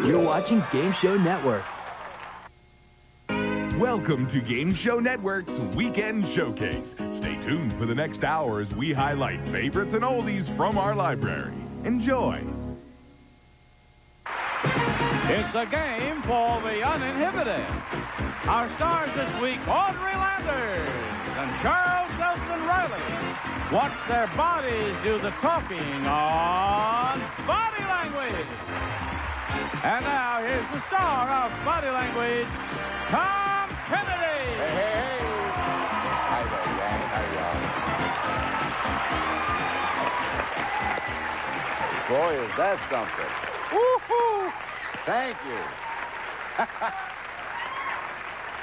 You're watching Game Show Network. Welcome to Game Show Network's Weekend Showcase. Stay tuned for the next hour as we highlight favorites and oldies from our library. Enjoy. It's a game for the uninhibited. Our stars this week, Audrey Landers and Charles Nelson Riley. Watch their bodies do the talking on Body Language. And now, here's the star of Body Language, Tom Kennedy. Hey, hey, hey. Hi there, gang. How y'all? Boy, is that something. Woo-hoo! Thank you.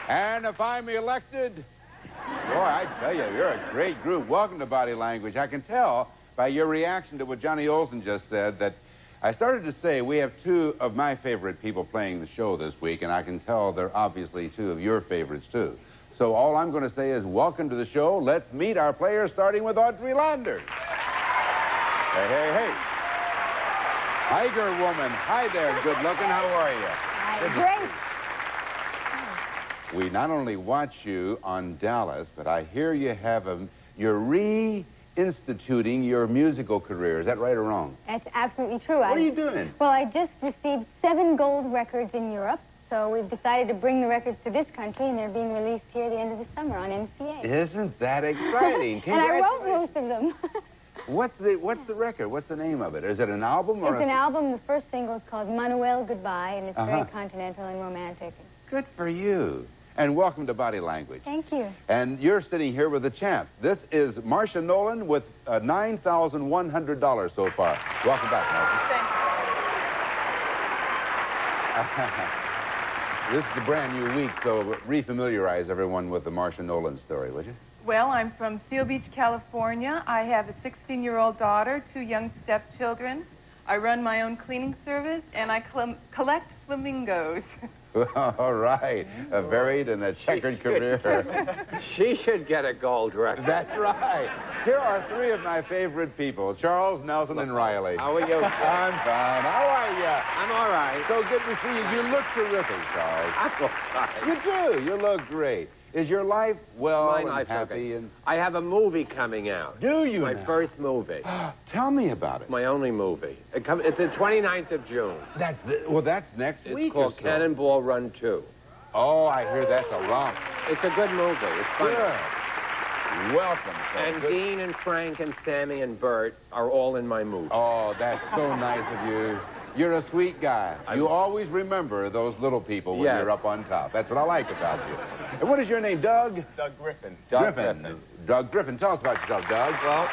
And if I'm elected, boy, I tell you, you're a great group. Welcome to Body Language. I can tell by your reaction to what Johnny Olson just said that I started to say we have two of my favorite people playing the show this week, and I can tell they're obviously two of your favorites, too. So all I'm going to say is welcome to the show. Let's meet our players, starting with Audrey Landers. Hey, hey, hey. Tiger Woman. Hi there, good looking. How are you? Hi, great. We not only watch you on Dallas, but I hear you have you're reinstituting your musical career. Is that right or wrong? That's absolutely true. What are you doing? Well, I just received 7 gold records in Europe, so we've decided to bring the records to this country, and they're being released here at the end of the summer on MCA. Isn't that exciting? And I wrote most of them. What's the record? What's the name of it? Is it an album or It's an album. The first single is called Manuel Goodbye, and it's very continental and romantic. Good for you. And welcome to Body Language. Thank you. And you're sitting here with the champ. This is Marcia Nolan with $9,100 so far. Welcome back, Marcia. This is a brand new week, so refamiliarize everyone with the Marcia Nolan story, would you? Well, I'm from Seal Beach, California. I have a 16-year-old daughter, 2 young stepchildren. I run my own cleaning service, and I collect flamingos. All right. A varied and a checkered career. She should get a gold record. That's right. Here are 3 of my favorite people, Charles, Nelson, and Riley. How are you? I'm fine. How are you? I'm all right. So good to see you. You look terrific, Charles. I'm all right. You do. You look great. Is your life well My and life, happy? okay. And I have a movie coming out. do you My now? first movie. Tell me about it. My only movie. It's the 29th of June. That's next week. It's called or so. Cannonball Run 2. Oh, I hear that's a romp. It's a good movie. It's fun. Good. Welcome. So And good. Dean and Frank and Sammy and Bert are all in my movie. Oh, that's so nice of you. You're a sweet guy. You always remember those little people when Yes. you're up on top. That's what I like about you. And what is your name, Doug? Doug Griffin. Griffin. Doug Griffin. Tell us about yourself, Doug. Well,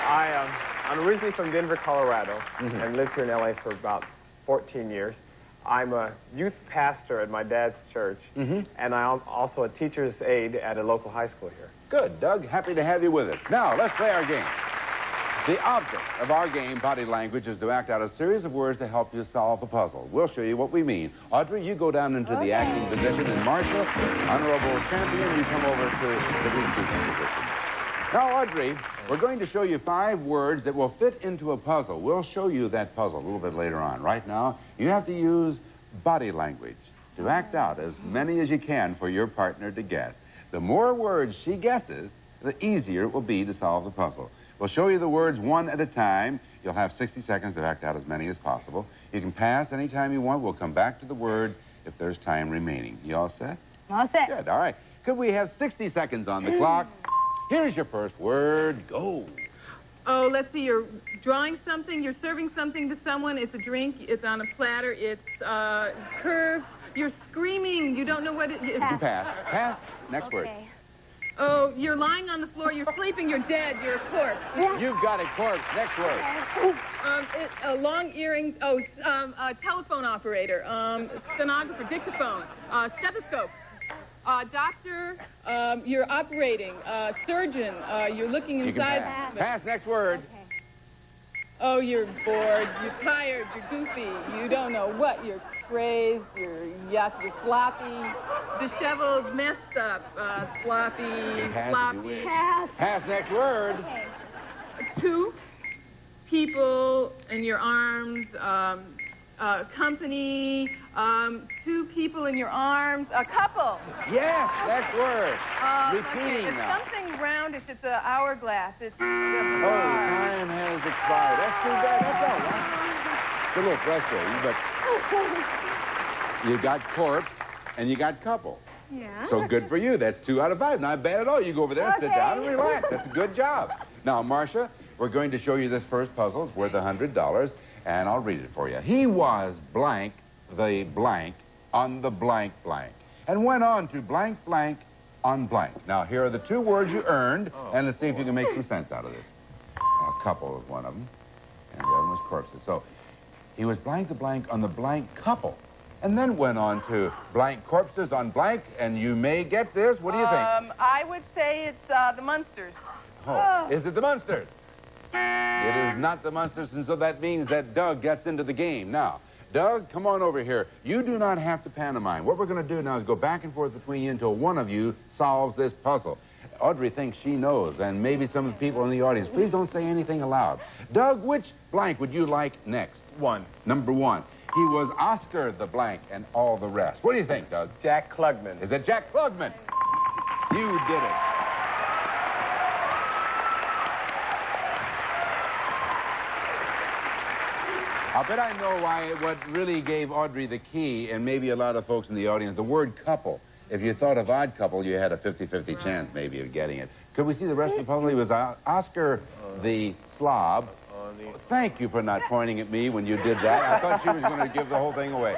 I'm originally from Denver, Colorado, and lived here in L.A. for about 14 years. I'm a youth pastor at my dad's church, and I'm also a teacher's aide at a local high school here. Good, Doug. Happy to have you with us. Now, let's play our game. The object of our game, Body Language, is to act out a series of words to help you solve a puzzle. We'll show you what we mean. Audrey, you go down into the acting position, and Marcia, honorable champion, you come over to the repeating position. Now, Audrey, we're going to show you 5 words that will fit into a puzzle. We'll show you that puzzle a little bit later on. Right now, you have to use body language to act out as many as you can for your partner to guess. The more words she guesses, the easier it will be to solve the puzzle. We'll show you the words one at a time. You'll have 60 seconds to act out as many as possible. You can pass anytime you want. We'll come back to the word if there's time remaining. You all set? All set. Good. All right. Could we have 60 seconds on the clock? Here's your first word. Go. Oh, let's see. You're drawing something. You're serving something to someone. It's a drink. It's on a platter. It's curved. You're screaming. You don't know what it is. You can pass. Pass. Next word. Oh, you're lying on the floor. You're sleeping. You're dead. You're a corpse. You've got a corpse. Next word. Long earrings. Oh, telephone operator. Stenographer. Dictaphone. Stethoscope. Doctor. You're operating. Surgeon. You're looking You can inside. pass. Pass. Next word. Oh, you're bored. You're tired. You're goofy. You don't know what. You're crazed. You're You're sloppy. Disheveled. Messed up. Sloppy. Pass if Sloppy. you wish. Pass. Next word. 2 people in your arms. company, two people in your arms, a couple. Yes, that's word. Okay, it's now. something roundish. It's an hourglass. It's Oh, time has expired. That's too bad. That's all right. It's a little frustrating, but you got corpse and you got couple. Yeah. So good for you. That's 2 out of 5. Not bad at all. You go over there and sit down and relax. That's a good job. Now, Marcia, we're going to show you this first puzzle. It's worth $100, and I'll read it for you. He was blank the blank on the blank blank and went on to blank blank on blank. Now, here are the 2 words you earned, and let's see if you can make some sense out of this. A couple is one of them, and the other one was corpses. So he was blank the blank on the blank couple, and then went on to blank corpses on blank, and you may get this. What do you think? I would say it's the Munsters. Oh, is it the Munsters? It is not the Munsters, and so that means that Doug gets into the game. Now, Doug, come on over here. You do not have to pantomime. What we're going to do now is go back and forth between you until one of you solves this puzzle. Audrey thinks she knows, and maybe some of the people in the audience. Please don't say anything aloud. Doug, which blank would you like next? 1. Number 1. He was Oscar the blank and all the rest. What do you think, Doug? Jack Klugman. Is it Jack Klugman? You did it. I'll bet I know what really gave Audrey the key, and maybe a lot of folks in the audience, the word couple. If you thought of odd couple, you had a 50-50 chance maybe of getting it. Could we see the rest of the puzzle? He was Oscar the Slob. Thank you for not pointing at me when you did that. I thought she was going to give the whole thing away.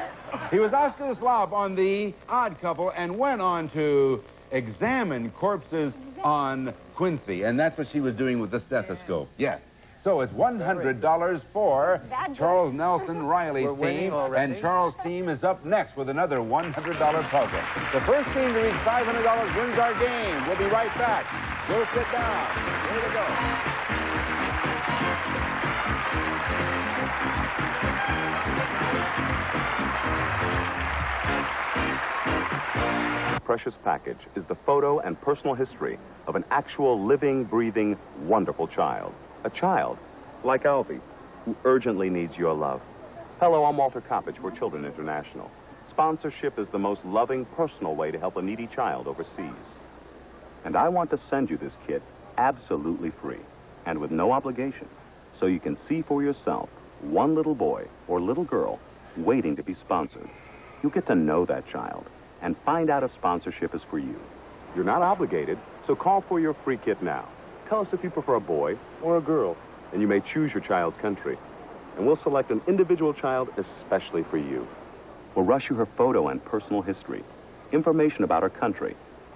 He was Oscar the Slob on the odd couple and went on to examine corpses on Quincy. And that's what she was doing with the stethoscope. Yes. So it's $100 for Charles Nelson Riley's team. And Charles' team is up next with another $100 puzzle. The first team to reach $500 wins our game. We'll be right back. Go sit down. Way to go. Precious package is the photo and personal history of an actual living, breathing, wonderful child. A child, like Alfie, who urgently needs your love. Hello, I'm Walter Coppage for Children International. Sponsorship is the most loving, personal way to help a needy child overseas. And I want to send you this kit absolutely free and with no obligation, so you can see for yourself one little boy or little girl waiting to be sponsored. You'll get to know that child and find out if sponsorship is for you. You're not obligated, so call for your free kit now. Tell us if you prefer a boy or a girl, and you may choose your child's country. And we'll select an individual child especially for you. We'll rush you her photo and personal history, information about her country,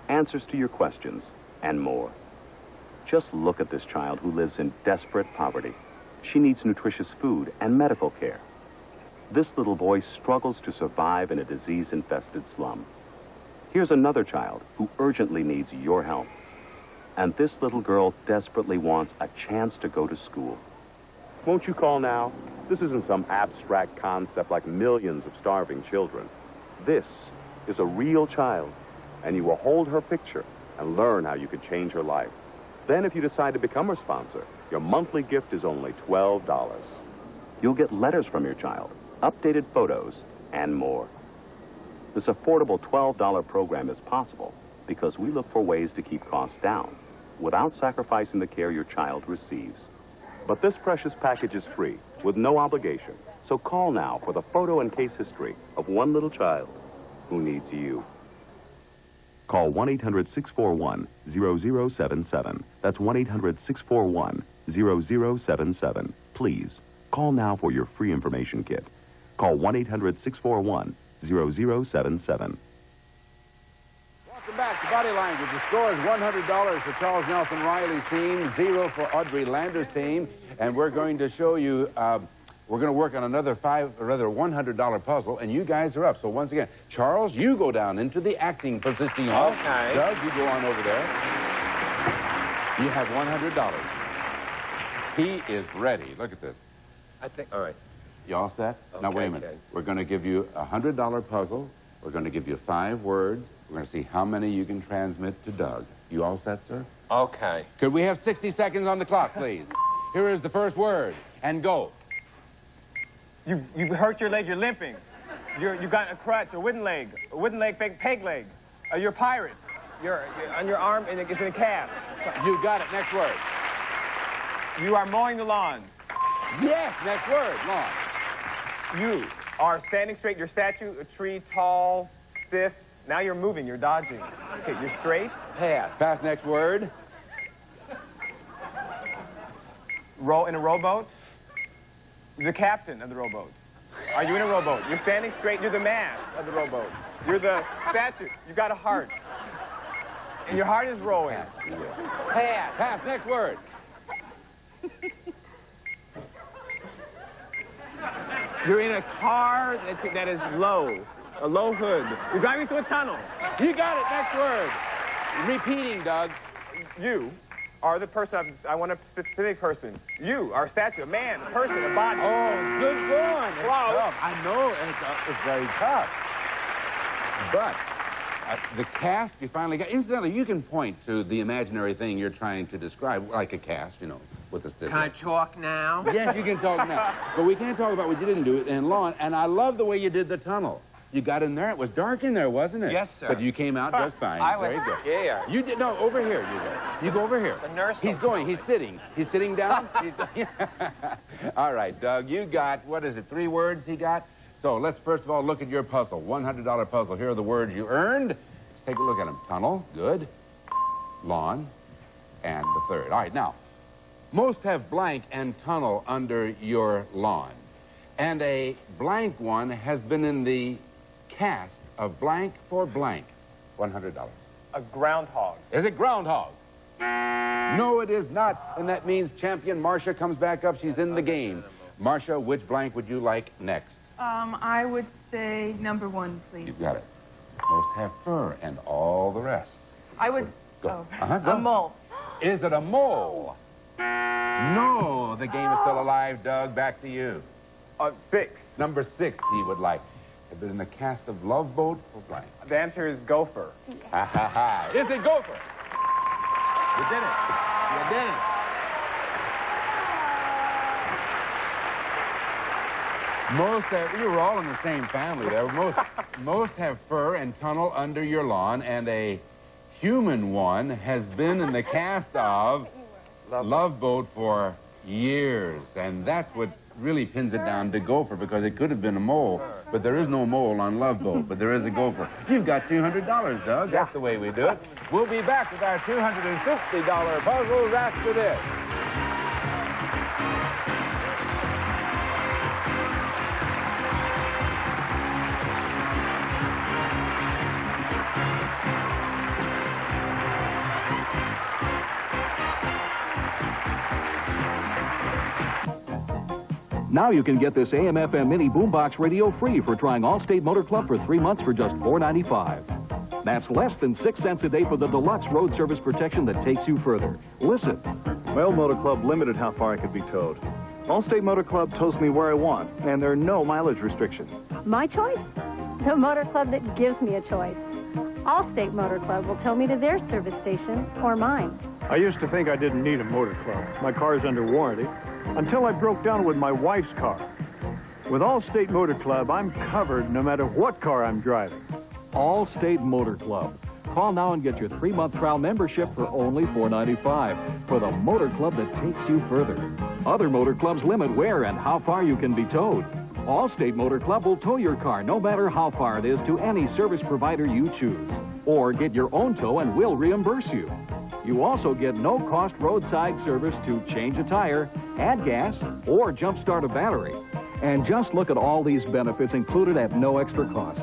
answers to your questions, and more. Just look at this child who lives in desperate poverty. She needs nutritious food and medical care. This little boy struggles to survive in a disease-infested slum. Here's another child who urgently needs your help. And this little girl desperately wants a chance to go to school. Won't you call now? This isn't some abstract concept like millions of starving children. This is a real child, and you will hold her picture and learn how you could change her life. Then if you decide to become her sponsor, your monthly gift is only $12. You'll get letters from your child, updated photos, and more. This affordable $12 program is possible because we look for ways to keep costs down without sacrificing the care your child receives. But this precious package is free with no obligation. So call now for the photo and case history of one little child who needs you. Call 1-800-641-0077. That's 1-800-641-0077. Please, call now for your free information kit. Call 1-800-641-0077. Welcome back to Body Language. The score is $100 for Charles Nelson Riley's team, 0 for Audrey Lander's team. And we're going to show you, we're going to work on another $100 puzzle, and you guys are up. So once again, Charles, you go down into the acting position. Okay. Doug, you go on over there. You have $100. He is ready. Look at this. I think, all right. You all set? Now, wait a minute. Okay. We're going to give you a $100 puzzle. We're going to give you 5 words. We're going to see how many you can transmit to Doug. You all set, sir? Okay. Could we have 60 seconds on the clock, please? Here is the first word, and go. You hurt your leg, you're limping. You got a crutch, a wooden leg, peg leg. You're a pirate. You're on your arm, and it's in a cast. You got it. Next word. You are mowing the lawn. Yes, next word. Lawn. You are standing straight. You're a statue, a tree, tall, stiff. Now you're moving. You're dodging. Okay, you're straight. Pass. Pass. Next word. Row in a rowboat. You're the captain of the rowboat. Are you in a rowboat? You're standing straight. You're the mast of the rowboat. You're the statue. You got a heart. And your heart is rowing. Pass. Pass. Next word. You're in a car that is low, a low hood. You're driving through a tunnel. You got it. Next word. Repeating, Doug. You are the person. I want a specific person. You are a statue, a man, a person, a body. Oh, good one. It's tough. I know it's very tough. But the cast you finally got. Incidentally, you can point to the imaginary thing you're trying to describe, like a cast, you know, with a stick. Can I talk now? Yes, you can talk now. But we can't talk about what you didn't do in lawn. And I love the way you did the tunnel. You got in there. It was dark in there, wasn't it? Yes, sir. But you came out just fine. Very good. Yeah. You did. No, over here. You go over here. The nurse. He's going. He's sitting. He's sitting down. All right, Doug. You got, what is it, 3 words he got? So let's first of all look at your puzzle. $100 puzzle. Here are the words you earned. Let's take a look at them. Tunnel. Good. Lawn. And the third. All right, now, most have blank and tunnel under your lawn. And a blank one has been in the cast of blank for blank. $100. A groundhog. Is it groundhog? No, it is not. And that means champion Marcia comes back up. She's in the game. Marcia, which blank would you like next? I would say number 1, please. You've got it. Most have fur and all the rest. I would... Go. Go. A mole. Is it a mole? No, the game is still alive, Doug. Back to you. 6. Number 6 he would like. Have been in the cast of Love Boat for blank. The answer is gopher. Ha ha ha. Is it gopher? You did it. You did it. You were all in the same family there. Most have fur and tunnel under your lawn, and a human one has been in the cast of Love Boat for years. And that's what really pins it down to gopher, because it could have been a mole, but there is no mole on Love Boat, but there is a gopher. You've got $200, Doug. That's the way we do it. We'll be back with our $250 puzzles after this. Now you can get this AM/FM Mini Boombox radio free for trying Allstate Motor Club for 3 months for just $4.95. That's less than 6 cents a day for the deluxe road service protection that takes you further. Listen. My old motor club limited how far I could be towed. Allstate Motor Club tows me where I want, and there are no mileage restrictions. My choice? The motor club that gives me a choice. Allstate Motor Club will tow me to their service station or mine. I used to think I didn't need a motor club. My car's under warranty. Until I broke down with my wife's car. With Allstate Motor Club, I'm covered no matter what car I'm driving. Allstate Motor Club. Call now and get your 3-month trial membership for only $4.95 for the motor club that takes you further. Other motor clubs limit where and how far you can be towed. Allstate Motor Club will tow your car no matter how far it is to any service provider you choose. Or get your own tow and we'll reimburse you. You also get no-cost roadside service to change a tire, add gas, or jump-start a battery. And just look at all these benefits included at no extra cost.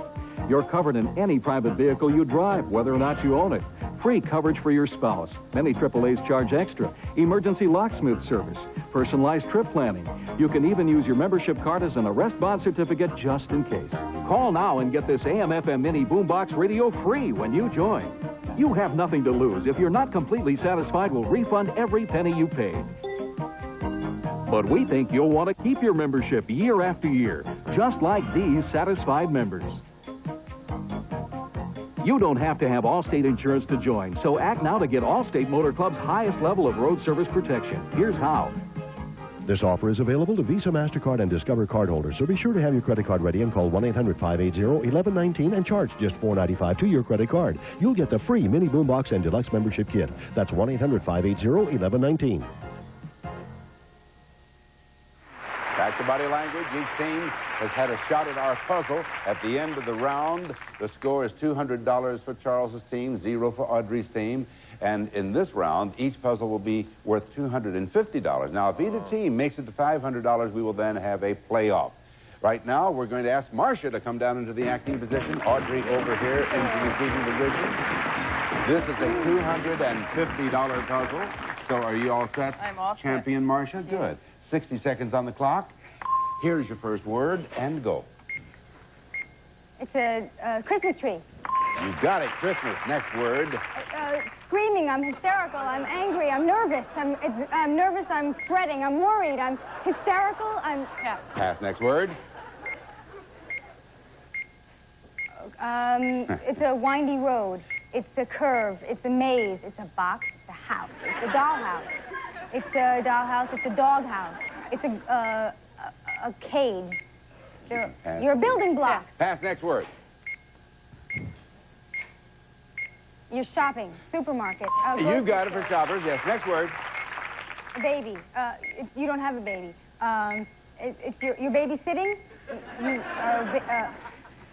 You're covered in any private vehicle you drive, whether or not you own it. Free coverage for your spouse. Many AAAs charge extra. Emergency locksmith service. Personalized trip planning. You can even use your membership card as an arrest bond certificate just in case. Call now and get this AM/FM Mini Boombox radio free when you join. You have nothing to lose. If you're not completely satisfied, we'll refund every penny you paid. But we think you'll want to keep your membership year after year, just like these satisfied members. You don't have to have Allstate insurance to join, so act now to get Allstate Motor Club's highest level of road service protection. Here's how. This offer is available to Visa, MasterCard, and Discover cardholders, so be sure to have your credit card ready and call 1-800-580-1119 and charge just $4.95 to your credit card. You'll get the free mini boombox and deluxe membership kit. That's 1-800-580-1119. Back to body language. Each team has had a shot at our puzzle. At the end of the round, the score is $200 for Charles's team, 0 for Audrey's team. And in this round, each puzzle will be worth $250. Now, if either team makes it to $500, we will then have a playoff. Right now, we're going to ask Marcia to come down into the acting position, Audrey over here into the receiving position. This is a $250 puzzle. So are you all set? I'm all set. Champion Marcia? Good. 60 seconds on the clock. Here's your first word, and go. It's a Christmas tree. You got it. Christmas. Next word. Screaming, I'm hysterical, I'm angry, I'm nervous, I'm nervous, I'm fretting, I'm worried, I'm hysterical, yeah. Pass. Next word. It's a windy road. It's a curve. It's a maze. It's a box. It's a house. It's a dollhouse. It's a dollhouse. It's a doghouse. It's a cage. You're a building block. Pass. Next word. You're shopping. Supermarket. You got it for shoppers. Yes. Next word. A baby. You don't have a baby. It's you're babysitting.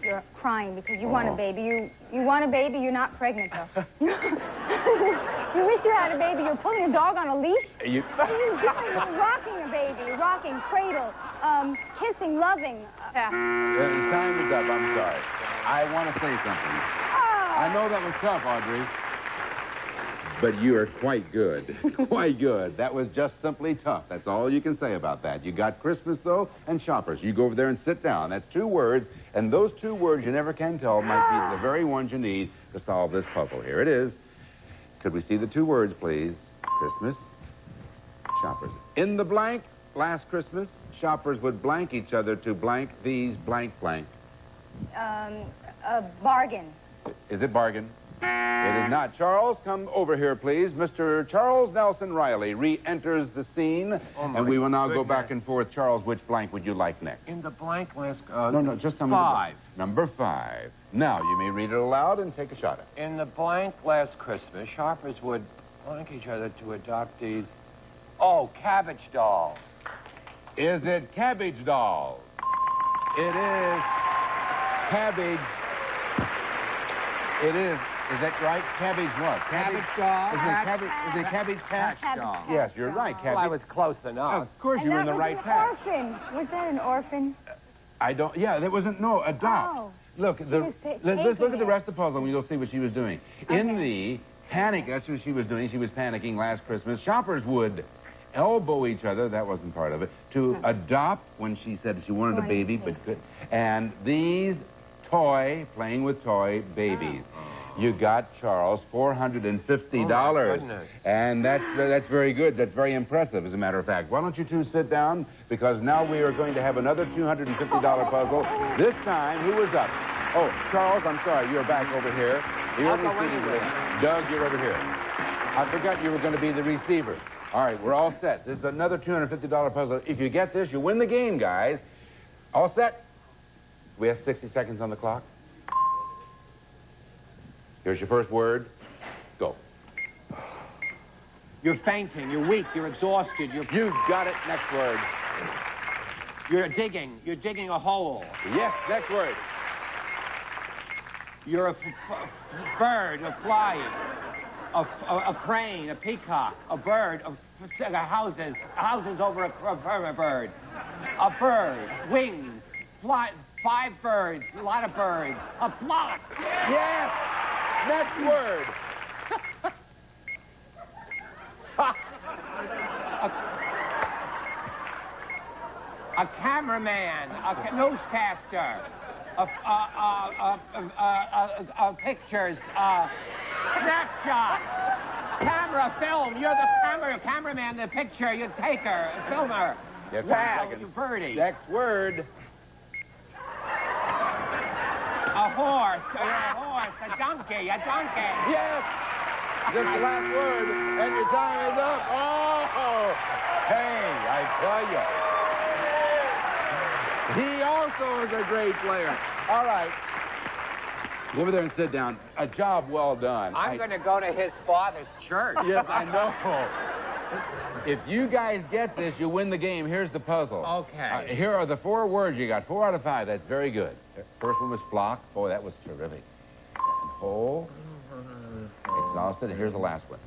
You're crying because you want a baby. You want a baby. You're not pregnant though. You wish you had a baby. You're pulling a dog on a leash. You're rocking a baby. You're rocking, cradle, kissing, loving. Time is up. I'm sorry. I want to say something. I know that was tough, Audrey. But you are quite good. Quite good. That was just simply tough. That's all you can say about that. You got Christmas, though, and shoppers. You go over there and sit down. That's 2 words, and those 2 words you never can tell might be the very ones you need to solve this puzzle. Here it is. Could we see the 2 words, please? Christmas, shoppers. In the blank, last Christmas, shoppers would blank each other to blank these blank blank. A bargain. Is it bargain? It is not. Charles, come over here, please. Mr. Charles Nelson Riley re-enters the scene, and we will now go back and forth. Charles, which blank would you like next? In the blank last... No, just tell me. 5. Number 5. Now, you may read it aloud and take a shot at it. In the blank last Christmas, shoppers would blank each other to adopt these... Oh, cabbage dolls. Is it cabbage dolls? It is cabbage... It is. Is that right? Cabbage what? Cabbage doll. Is it cabbage patch? doll. Yes, you're right, cabbage. Well, I was close enough. Of course you were in the right patch. Orphan. Was that an orphan? I don't, yeah, that wasn't, no, adopt. Oh. Look, let's look at the rest of the puzzle and you'll see what she was doing. Okay. In the panic, that's what she was doing. She was panicking last Christmas. Shoppers would elbow each other, that wasn't part of it, to adopt when she said she wanted a baby, but could. And these playing with toy babies. You got, Charles, $450. Oh, my goodness. And that's very good. That's very impressive, as a matter of fact. Why don't you 2 sit down? Because now we are going to have another $250 puzzle. This time, who was up? Oh, Charles, I'm sorry. You're back over here. Doug, you're over here. I forgot you were going to be the receiver. All right, we're all set. This is another $250 puzzle. If you get this, you win the game, guys. All set? We have 60 seconds on the clock. Here's your first word. Go. You're fainting. You're weak. You're exhausted. You've got it. Next word. You're digging. You're digging a hole. Yes, next word. You're a bird, a flying, a crane, a peacock, a bird, houses over a bird, a bird, wings, fly, 5 birds, a lot of birds, a flock. Yes. Next word. A cameraman, a newscaster, pictures, snapshot, camera, film. You're the cameraman, the picture, you taker, filmer. Yes, wow, you birdie. Next word. A horse, a donkey, a donkey. Yes! Just the last word, and your time is up. Oh! Hey, I Well, yeah. He also is a great player. All right. Go over there and sit down. A job well done. I'm going to go to his father's church. Yes, I know. If you guys get this, you win the game. Here's the puzzle. Okay. Here are the 4 words you got. 4 out of 5. That's very good. First one was flock. Boy, that was terrific. Whole. Exhausted. And here's the last one.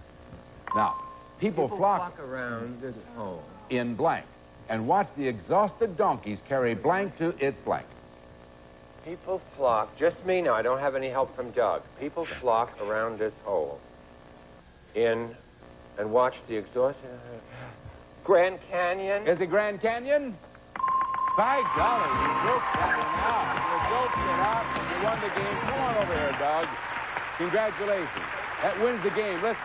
Now, people flock around this hole. In blank. And watch the exhausted donkeys carry blank to its blank. People flock, just me now, I don't have any help from Doug. People flock around this hole. In, and watch the exhaust. Grand Canyon. Is it Grand Canyon? $5. You broke that one out. You broke it out and you won the game. Come on over here, Doug. Congratulations. That wins the game. Let's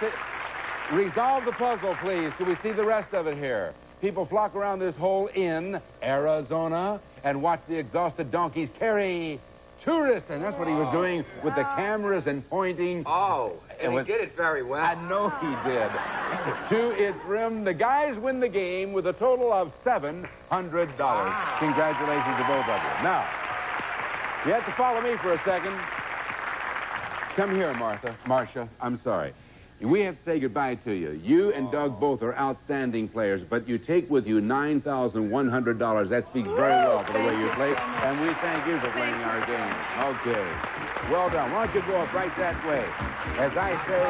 resolve the puzzle, please. Do we see the rest of it here? People flock around this hole in Arizona and watch the exhausted donkeys carry tourists. And that's what he was doing with the cameras and pointing. Oh, and he did it very well. I know he did. To its rim, the guys win the game with a total of $700. Wow. Congratulations to both of you. Now, you have to follow me for a second. Come here, Marcia, I'm sorry. We have to say goodbye to you. You and Doug both are outstanding players, but you take with you $9,100. That speaks very well for the way you play, and we thank you for playing our game. Okay. Well done. Why don't you go up right that way? As I say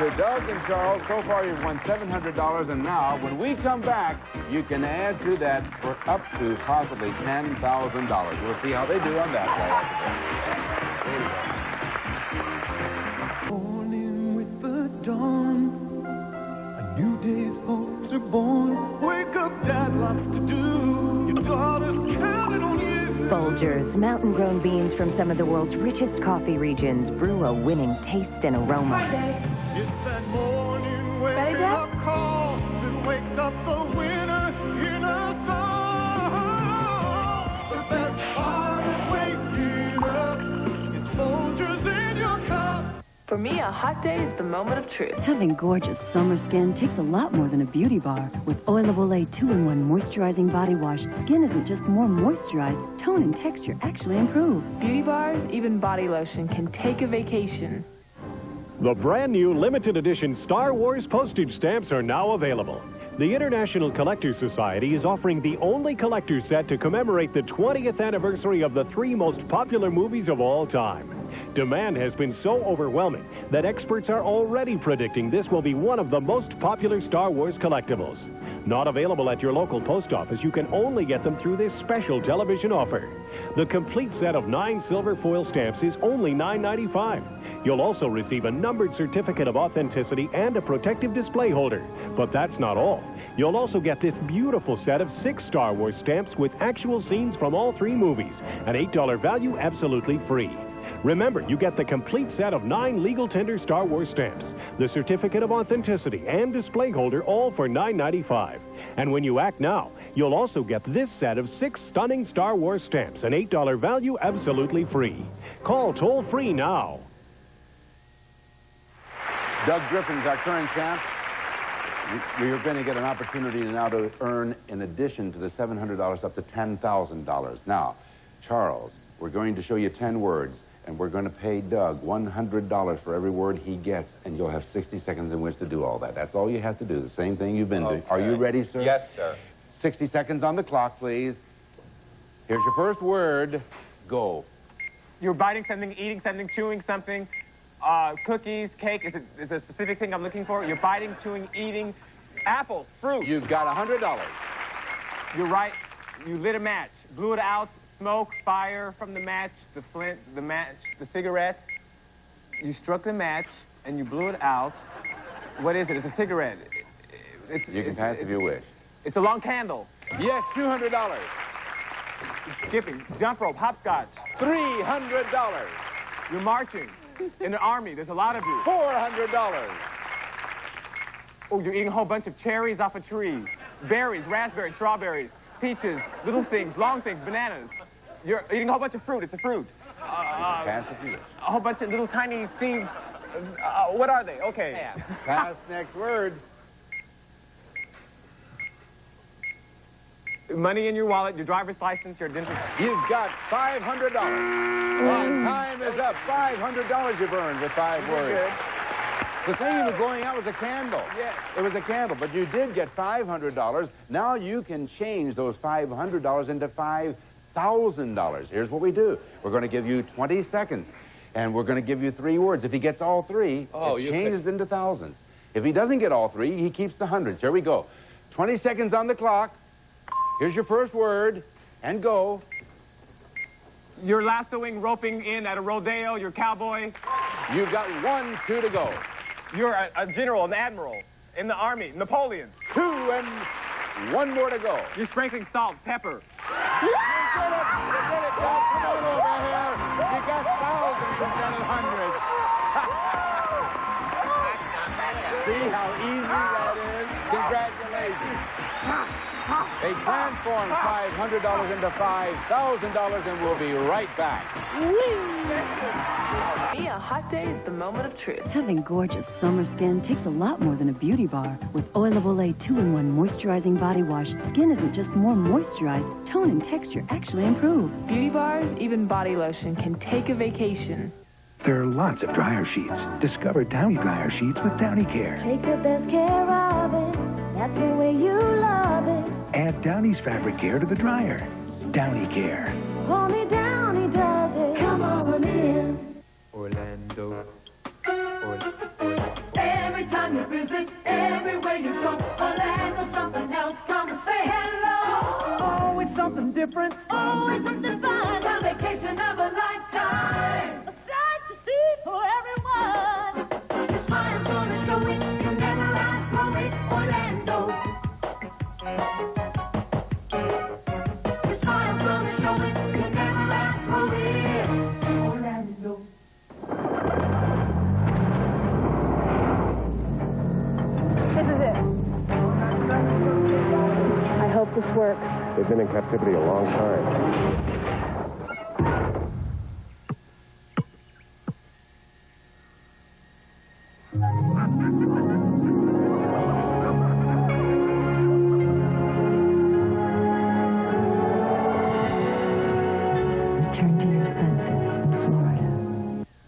to Doug and Charles, so far you've won $700, and now, when we come back, you can add to that for up to possibly $10,000. We'll see how they do on that right after this. There you go. Dawn, a new day's hopes are born. Wake up, Dad, lots to do. Your daughter's counting on you. Folgers, mountain-grown beans from some of the world's richest coffee regions, brew a winning taste and aroma. It's that morning when the call that wakes up the winner in a song. The best part of waking up is Folgers in your cup. For me, a hot day is the moment of truth. Having gorgeous summer skin takes a lot more than a beauty bar. With Oil of Olay 2-in-1 Moisturizing Body Wash, skin isn't just more moisturized, tone and texture actually improve. Beauty bars, even body lotion, can take a vacation. The brand new limited edition Star Wars postage stamps are now available. The International Collectors Society is offering the only collector's set to commemorate the 20th anniversary of the 3 most popular movies of all time. Demand has been so overwhelming that experts are already predicting this will be one of the most popular Star Wars collectibles. Not available at your local post office, you can only get them through this special television offer. The complete set of 9 silver foil stamps is only $9.95. You'll also receive a numbered certificate of authenticity and a protective display holder. But that's not all. You'll also get this beautiful set of 6 Star Wars stamps with actual scenes from all 3 movies. An $8 value absolutely free. Remember, you get the complete set of 9 legal tender Star Wars stamps, the certificate of authenticity and display holder, all for $9.95. And when you act now, you'll also get this set of 6 stunning Star Wars stamps, an $8 value absolutely free. Call toll-free now. Doug Griffin's our current champ. We're going to get an opportunity now to earn, in addition to the $700, up to $10,000. Now, Charles, we're going to show you 10 words. And we're going to pay Doug $100 for every word he gets, and you'll have 60 seconds in which to do all that. That's all you have to do, the same thing you've been doing. Are you ready, sir? Yes, sir. 60 seconds on the clock, please. Here's your first word. Go. You're biting something, eating something, chewing something, cookies, cake. Is it a specific thing I'm looking for? You're biting, chewing, eating, apples, fruit. You've got $100. You're right. You lit a match, blew it out. Smoke, fire from the match, the flint, the match, the cigarette. You struck the match, and you blew it out. What is it? It's a cigarette. You can pass if you wish. It's a long candle. Yes, $200. You're skipping. Jump rope, hopscotch. $300. You're marching. In the army, there's a lot of you. $400. Oh, you're eating a whole bunch of cherries off a tree. Berries, raspberries, strawberries, peaches, little things, long things, bananas. You're eating a whole bunch of fruit. It's a fruit. Pass if you wish. A whole bunch of little tiny seeds. What are they? Okay. Pass. Next word. Money in your wallet, your driver's license, your dental... You've got $500. Well, time is up. $500 you've earned with 5 words. Good. The thing you were blowing out was a candle. Yes. It was a candle, but you did get $500. Now you can change those $500 into $5,000. Here's what we do. We're going to give you 20 seconds, and we're going to give you 3 words. If he gets all 3, it changes into thousands. If he doesn't get all 3, he keeps the hundreds. Here we go. 20 seconds on the clock. Here's your first word, and go. You're lassoing, roping in at a rodeo, you're cowboy. You've got 1, 2 to go. You're a general, an admiral in the army, Napoleon. 2 and 1 more to go. You're sprinkling salt, pepper. You did it! You did it, Jack. Come on over here. You got thousands instead of hundreds. See how easy that is? Congratulations. They transformed $500 into $5,000, and we'll be right back. Me, a hot day is the moment of truth. Having gorgeous summer skin takes a lot more than a beauty bar. With Oil of Olay 2-in-1 Moisturizing Body Wash, skin isn't just more moisturized, tone and texture actually improve. Beauty bars, even body lotion, can take a vacation. There are lots of dryer sheets. Discover Downy dryer sheets with Downy Care. Take the best care of it. That's the way you love it. Add Downy's fabric care to the dryer. Downy Care. Only Downy does it. Come on in. Orlando. Every time you visit, everywhere you go, Orlando, something else. Come and say hello. Always something different. Always something fun. A vacation of a lifetime. A sight to see for everyone. Your smile's gonna show it. You'll never outgrow it. Orlando. Your smile's gonna show it. You'll never outgrow it. Orlando. This is it. I hope this works. They've been in captivity a long time. Return to your senses in Florida.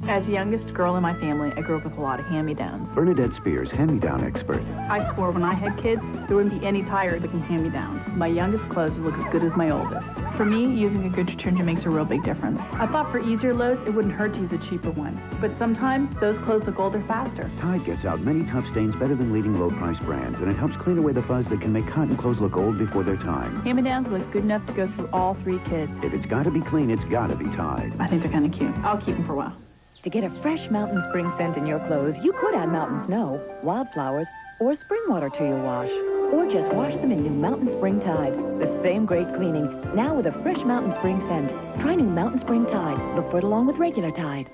As the youngest girl in my family, I grew up with a lot of hand-me-downs. Bernadette Spears, hand-me-down expert. I swore when I had kids, there wouldn't be any tired looking hand-me-downs. My youngest clothes would look as good as my oldest. For me, using a good detergent makes a real big difference. I thought for easier loads, it wouldn't hurt to use a cheaper one. But sometimes, those clothes look older faster. Tide gets out many tough stains better than leading low-price brands, and it helps clean away the fuzz that can make cotton clothes look old before their time. Hand-me-downs look good enough to go through all 3 kids. If it's got to be clean, it's got to be Tide. I think they're kind of cute. I'll keep them for a while. To get a fresh mountain spring scent in your clothes, you could add mountain snow, wildflowers, or spring water to your wash. Or just wash them in new Mountain Spring Tide. The same great cleaning, now with a fresh Mountain Spring scent. Try new Mountain Spring Tide. Look for it along with regular Tide.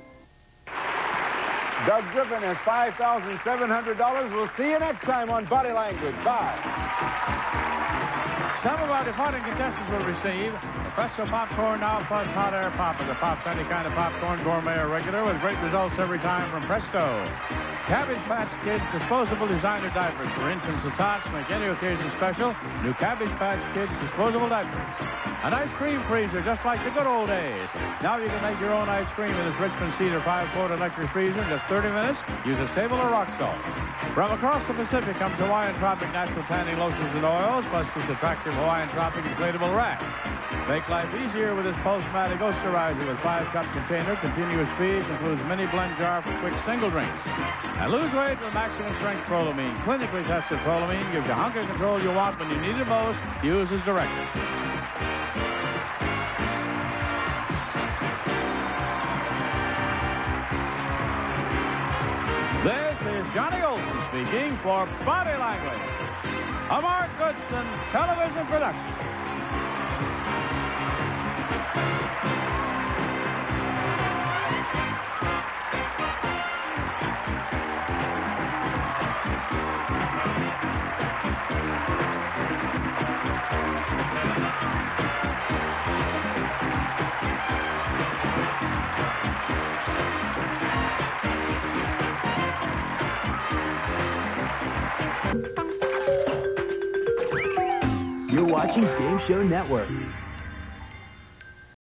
Doug Griffin has $5,700. We'll see you next time on Body Language. Bye. Some of our departing contestants will receive the Presto Popcorn Now Plus Hot Air Popper. The pops any kind of popcorn, gourmet or regular, with great results every time from Presto. Cabbage Patch Kids disposable designer diapers for infants and tots make any occasion special. New Cabbage Patch Kids disposable diapers. An ice cream freezer just like the good old days. Now you can make your own ice cream in this Richmond Cedar 5-quart electric freezer in just 30 minutes. Use a stable or rock salt. From across the Pacific comes Hawaiian Tropic natural tanning lotions and oils, plus this attractive Hawaiian Tropic inflatable rack. Make life easier with this Pulse-Matic Oasterizer with 5-cup container. Continuous feeds includes mini blend jar for quick single drinks. And lose weight with maximum strength Prolamine. Clinically tested Prolamine gives you hunger control you want when you need it most. Use as directed. This is Johnny Olson speaking for Body Language, a Mark Goodson television production. You're watching Game Show Network.